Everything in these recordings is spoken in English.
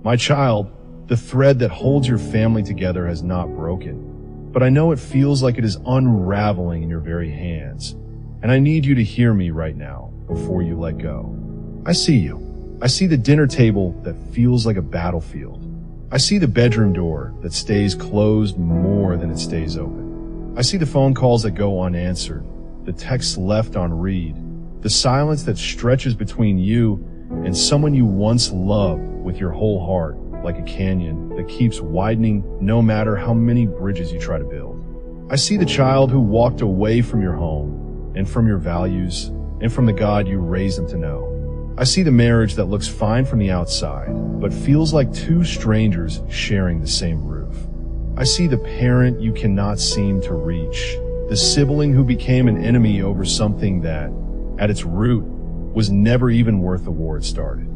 My child, the thread that holds your family together has not broken, but I know it feels like it is unraveling in your very hands, and I need you to hear me right now before you let go. I see you. I see the dinner table that feels like a battlefield. I see the bedroom door that stays closed more than it stays open. I see the phone calls that go unanswered, the texts left on read, the silence that stretches between you and someone you once loved with your whole heart, like a canyon that keeps widening no matter how many bridges you try to build. I see the child who walked away from your home and from your values and from the God you raised them to know. I see the marriage that looks fine from the outside, but feels like two strangers sharing the same roof. I see the parent you cannot seem to reach, the sibling who became an enemy over something that, at its root, was never even worth the war it started.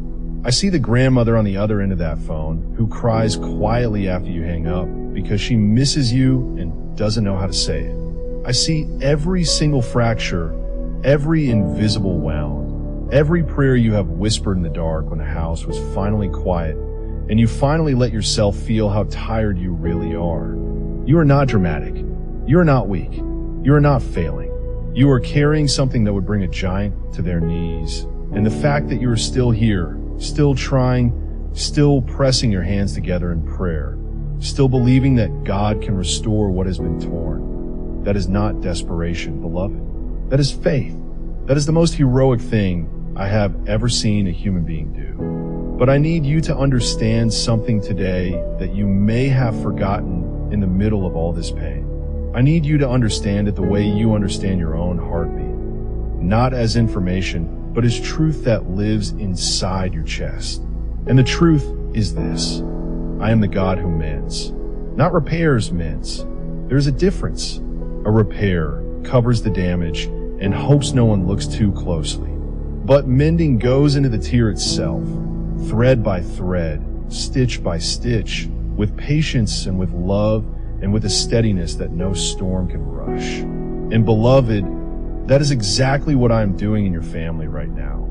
I see the grandmother on the other end of that phone who cries quietly after you hang up because she misses you and doesn't know how to say it. I see every single fracture, every invisible wound, every prayer you have whispered in the dark when the house was finally quiet and you finally let yourself feel how tired you really are. You are not dramatic. You are not weak. You are not failing. You are carrying something that would bring a giant to their knees. And the fact that you are still here, still trying, still pressing your hands together in prayer, still believing that God can restore what has been torn, that is not desperation, beloved. That is faith. That is the most heroic thing I have ever seen a human being do. But I need you to understand something today that you may have forgotten in the middle of all this pain. I need you to understand it the way you understand your own heartbeat, not as information, but as truth that lives inside your chest. And the truth is this: I am the God who mends, not repairs mends. There's a difference. A repair covers the damage and hopes no one looks too closely. But mending goes into the tear itself, thread by thread, stitch by stitch, with patience and with love and with a steadiness that no storm can rush. And beloved, that is exactly what I'm doing in your family right now.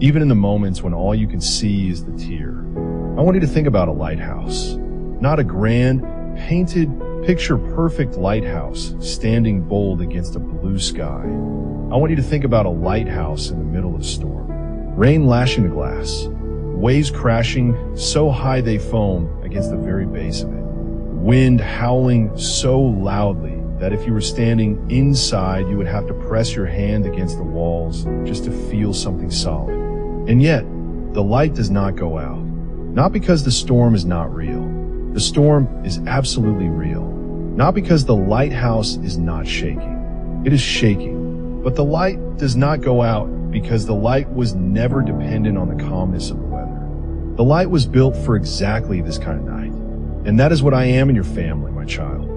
Even in the moments when all you can see is the tear. I want you to think about a lighthouse, not a grand, painted, picture-perfect lighthouse standing bold against a blue sky. I want you to think about a lighthouse in the middle of a storm. Rain lashing the glass, waves crashing so high they foam against the very base of it. Wind howling so loudly that if you were standing inside, you would have to press your hand against the walls just to feel something solid. And yet, the light does not go out. Not because the storm is not real. The storm is absolutely real. Not because the lighthouse is not shaking. It is shaking. But the light does not go out because the light was never dependent on the calmness of the weather. The light was built for exactly this kind of night. And that is what I am in your family, my child.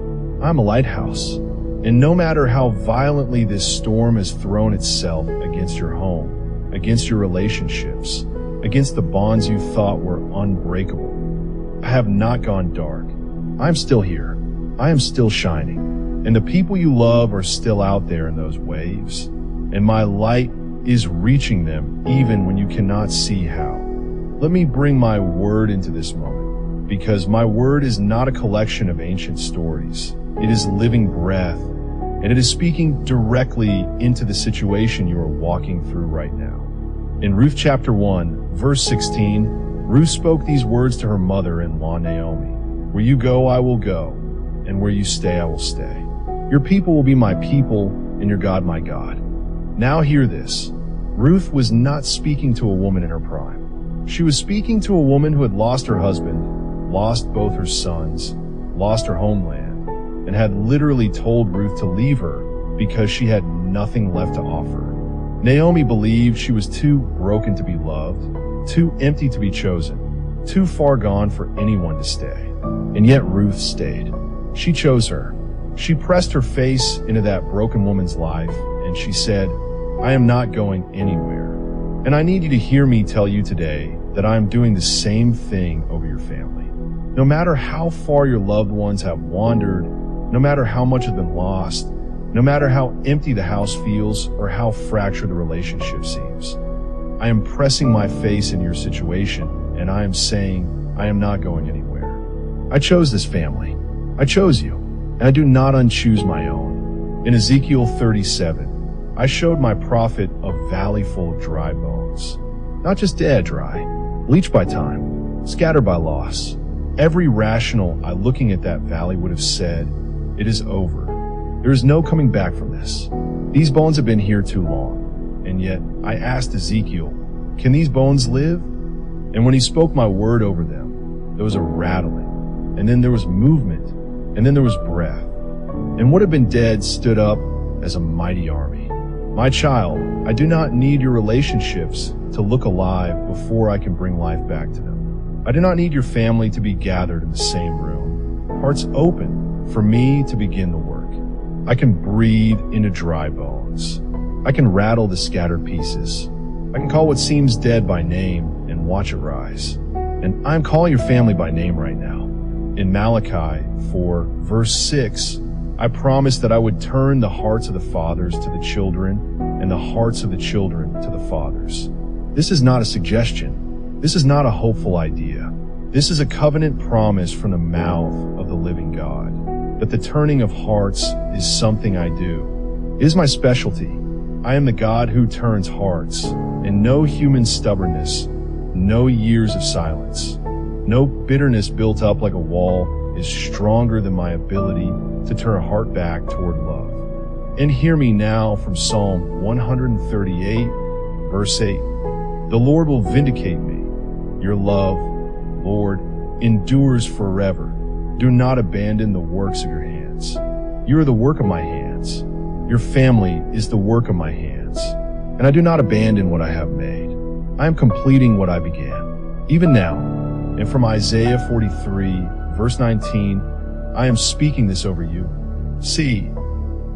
I'm a lighthouse. And no matter how violently this storm has thrown itself against your home, against your relationships, against the bonds you thought were unbreakable, I have not gone dark. I'm still here. I am still shining. And the people you love are still out there in those waves. And my light is reaching them even when you cannot see how. Let me bring my word into this moment. Because my word is not a collection of ancient stories. It is living breath, and it is speaking directly into the situation you are walking through right now. In Ruth chapter 1, verse 16, Ruth spoke these words to her mother-in-law Naomi: "Where you go, I will go, and where you stay, I will stay. Your people will be my people, and your God my God." Now hear this. Ruth was not speaking to a woman in her prime. She was speaking to a woman who had lost her husband, lost both her sons, lost her homeland, and had literally told Ruth to leave her because she had nothing left to offer. Naomi believed she was too broken to be loved, too empty to be chosen, too far gone for anyone to stay. And yet Ruth stayed. She chose her. She pressed her face into that broken woman's life, and she said, "I am not going anywhere." And I need you to hear me tell you today that I am doing the same thing over your family. No matter how far your loved ones have wandered, no matter how much has been lost, no matter how empty the house feels or how fractured the relationship seems, I am pressing my face in your situation and I am saying, I am not going anywhere. I chose this family. I chose you, and I do not unchoose my own. In Ezekiel 37, I showed my prophet a valley full of dry bones. Not just dead dry, bleached by time, scattered by loss. Every rational eye looking at that valley would have said, it is over. There is no coming back from this. These bones have been here too long. And yet I asked Ezekiel, can these bones live? And when he spoke my word over them, there was a rattling, and then there was movement, and then there was breath. And what had been dead stood up as a mighty army. My child, I do not need your relationships to look alive before I can bring life back to them. I do not need your family to be gathered in the same room, hearts open for me to begin the work. I can breathe into dry bones. I can rattle the scattered pieces. I can call what seems dead by name and watch it rise. And I'm calling your family by name right now. In Malachi 4, verse 6, I promised that I would turn the hearts of the fathers to the children and the hearts of the children to the fathers. This is not a suggestion. This is not a hopeful idea. This is a covenant promise from the mouth of the living God, that the turning of hearts is something I do. It is my specialty. I am the God who turns hearts, and no human stubbornness, no years of silence, no bitterness built up like a wall is stronger than my ability to turn a heart back toward love. And hear me now from Psalm 138, verse 8. The Lord will vindicate me. Your love, Lord, endures forever. Do not abandon the works of your hands. You are the work of my hands. Your family is the work of my hands. And I do not abandon what I have made. I am completing what I began. Even now, and from Isaiah 43, verse 19, I am speaking this over you. See,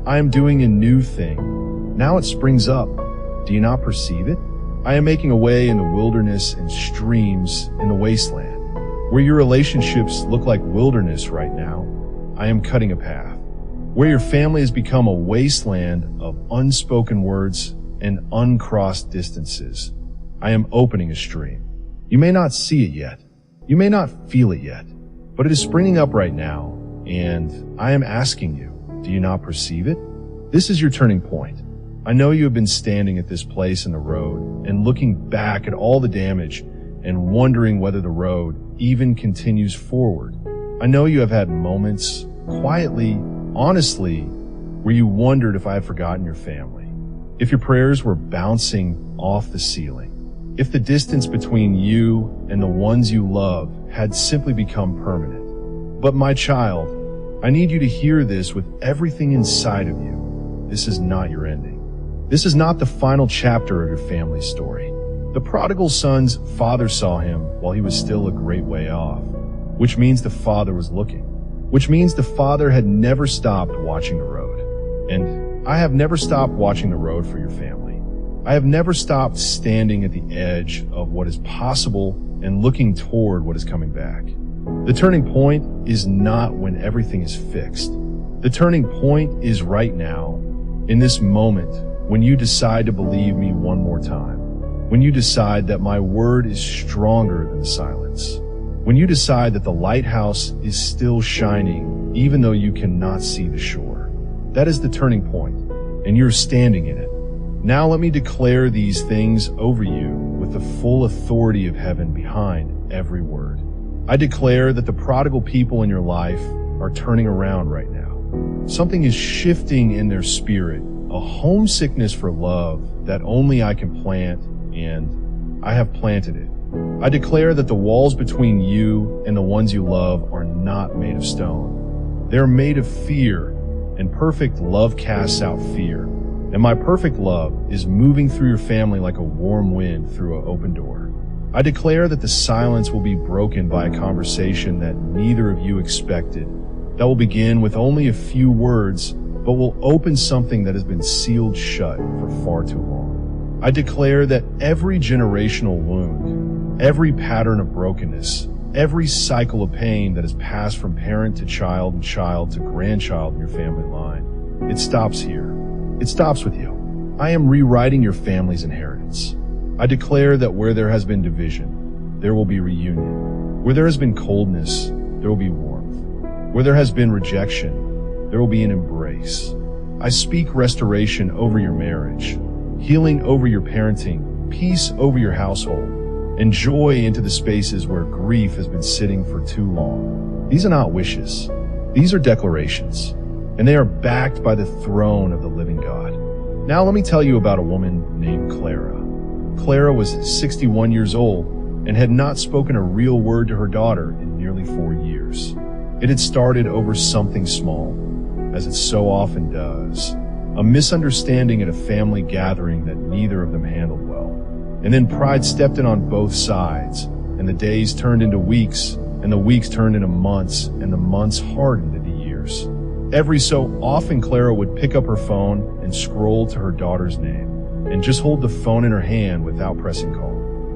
I am doing a new thing. Now it springs up. Do you not perceive it? I am making a way in the wilderness and streams in the wasteland. Where your relationships look like wilderness right now, I am cutting a path. Where your family has become a wasteland of unspoken words and uncrossed distances, I am opening a stream. You may not see it yet. You may not feel it yet, but it is springing up right now, and I am asking you, do you not perceive it? This is your turning point. I know you have been standing at this place in the road and looking back at all the damage and wondering whether the road even continues forward. I know you have had moments, quietly, honestly, where you wondered if I had forgotten your family, if your prayers were bouncing off the ceiling, if the distance between you and the ones you love had simply become permanent. But my child, I need you to hear this with everything inside of you. This is not your ending. This is not the final chapter of your family's story. The prodigal son's father saw him while he was still a great way off, which means the father was looking, which means the father had never stopped watching the road. And I have never stopped watching the road for your family. I have never stopped standing at the edge of what is possible and looking toward what is coming back. The turning point is not when everything is fixed. The turning point is right now, in this moment, when you decide to believe me one more time. When you decide that my word is stronger than silence. When you decide that the lighthouse is still shining, even though you cannot see the shore. That is the turning point, and you're standing in it. Now let me declare these things over you with the full authority of heaven behind every word. I declare that the prodigal people in your life are turning around right now. Something is shifting in their spirit, a homesickness for love that only I can plant, and I have planted it. I declare that the walls between you and the ones you love are not made of stone. They're made of fear, and perfect love casts out fear. And my perfect love is moving through your family like a warm wind through an open door. I declare that the silence will be broken by a conversation that neither of you expected, that will begin with only a few words, but will open something that has been sealed shut for far too long. I declare that every generational wound, every pattern of brokenness, every cycle of pain that has passed from parent to child and child to grandchild in your family line, it stops here. It stops with you. I am rewriting your family's inheritance. I declare that where there has been division, there will be reunion. Where there has been coldness, there will be warmth. Where there has been rejection, there will be an embrace. I speak restoration over your marriage, healing over your parenting, peace over your household, and joy into the spaces where grief has been sitting for too long. These are not wishes. These are declarations, and they are backed by the throne of the living God. Now let me tell you about a woman named Clara. Clara was 61 years old and had not spoken a real word to her daughter in nearly 4 years. It had started over something small, as it so often does, a misunderstanding at a family gathering that neither of them handled well. And then pride stepped in on both sides, and the days turned into weeks, and the weeks turned into months, and the months hardened into years. Every so often, Clara would pick up her phone and scroll to her daughter's name, and just hold the phone in her hand without pressing call.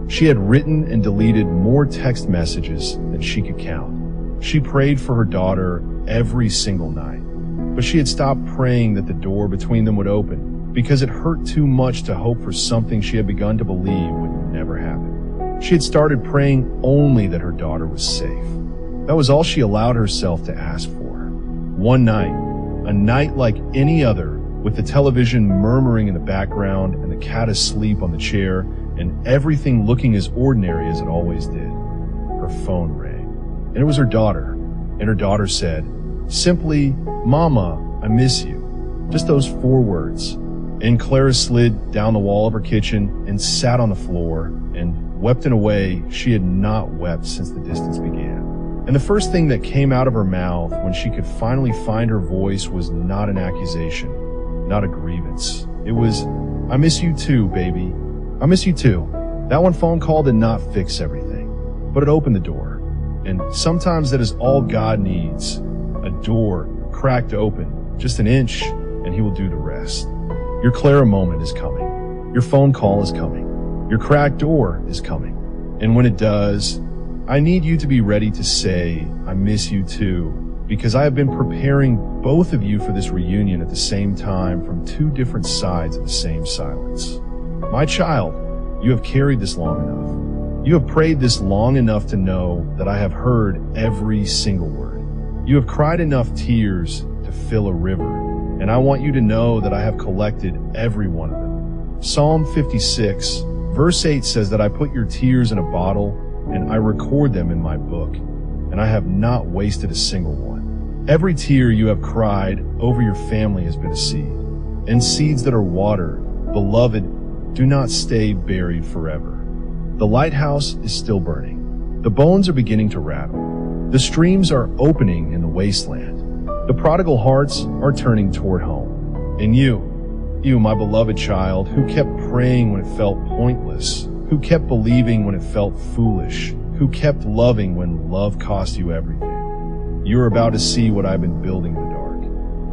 She had written and deleted more text messages than she could count. She prayed for her daughter every single night, but she had stopped praying that the door between them would open because it hurt too much to hope for something she had begun to believe would never happen. She had started praying only that her daughter was safe. That was all she allowed herself to ask for. One night, a night like any other, with the television murmuring in the background and the cat asleep on the chair and everything looking as ordinary as it always did, her phone rang. And it was her daughter. And her daughter said, simply, "Mama, I miss you." Just those 4 words. And Clara slid down the wall of her kitchen and sat on the floor and wept in a way she had not wept since the distance began. And the first thing that came out of her mouth when she could finally find her voice was not an accusation, not a grievance. It was, "I miss you too, baby. I miss you too." That one phone call did not fix everything, but it opened the door. And sometimes that is all God needs. A door cracked open, just an inch, and he will do the rest. Your Clara moment is coming. Your phone call is coming. Your cracked door is coming. And when it does, I need you to be ready to say, "I miss you too," because I have been preparing both of you for this reunion at the same time from 2 different sides of the same silence. My child, you have carried this long enough. You have prayed this long enough to know that I have heard every single word. You have cried enough tears to fill a river, and I want you to know that I have collected every one of them. Psalm 56, verse 8 says that I put your tears in a bottle and I record them in my book, and I have not wasted a single one. Every tear you have cried over your family has been a seed, and seeds that are watered, beloved, do not stay buried forever. The lighthouse is still burning. The bones are beginning to rattle. The streams are opening in the wasteland. The prodigal hearts are turning toward home. And you, my beloved child, who kept praying when it felt pointless, who kept believing when it felt foolish, who kept loving when love cost you everything. You are about to see what I've been building in the dark.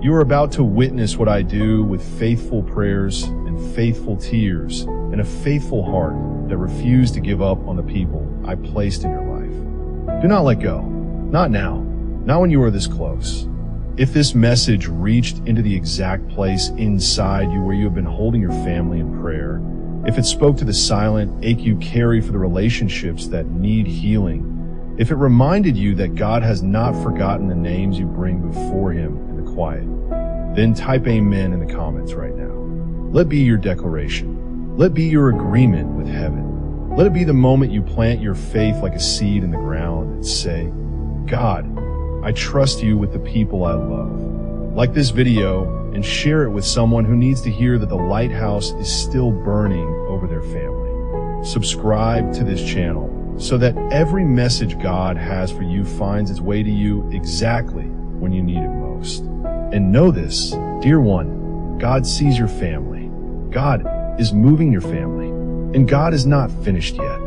You are about to witness what I do with faithful prayers and faithful tears and a faithful heart that refused to give up on the people I placed in your life. Do not let go. Not now. Not when you are this close. If this message reached into the exact place inside you where you have been holding your family in prayer, if it spoke to the silent ache you carry for the relationships that need healing, if it reminded you that God has not forgotten the names you bring before him in the quiet, then type amen in the comments right now. Let be your declaration. Let be your agreement with heaven. Let it be the moment you plant your faith like a seed in the ground and say, "God, I trust you with the people I love." Like this video and share it with someone who needs to hear that the lighthouse is still burning over their family. Subscribe to this channel so that every message God has for you finds its way to you exactly when you need it most. And know this, dear one, God sees your family. God is moving your family, and God is not finished yet.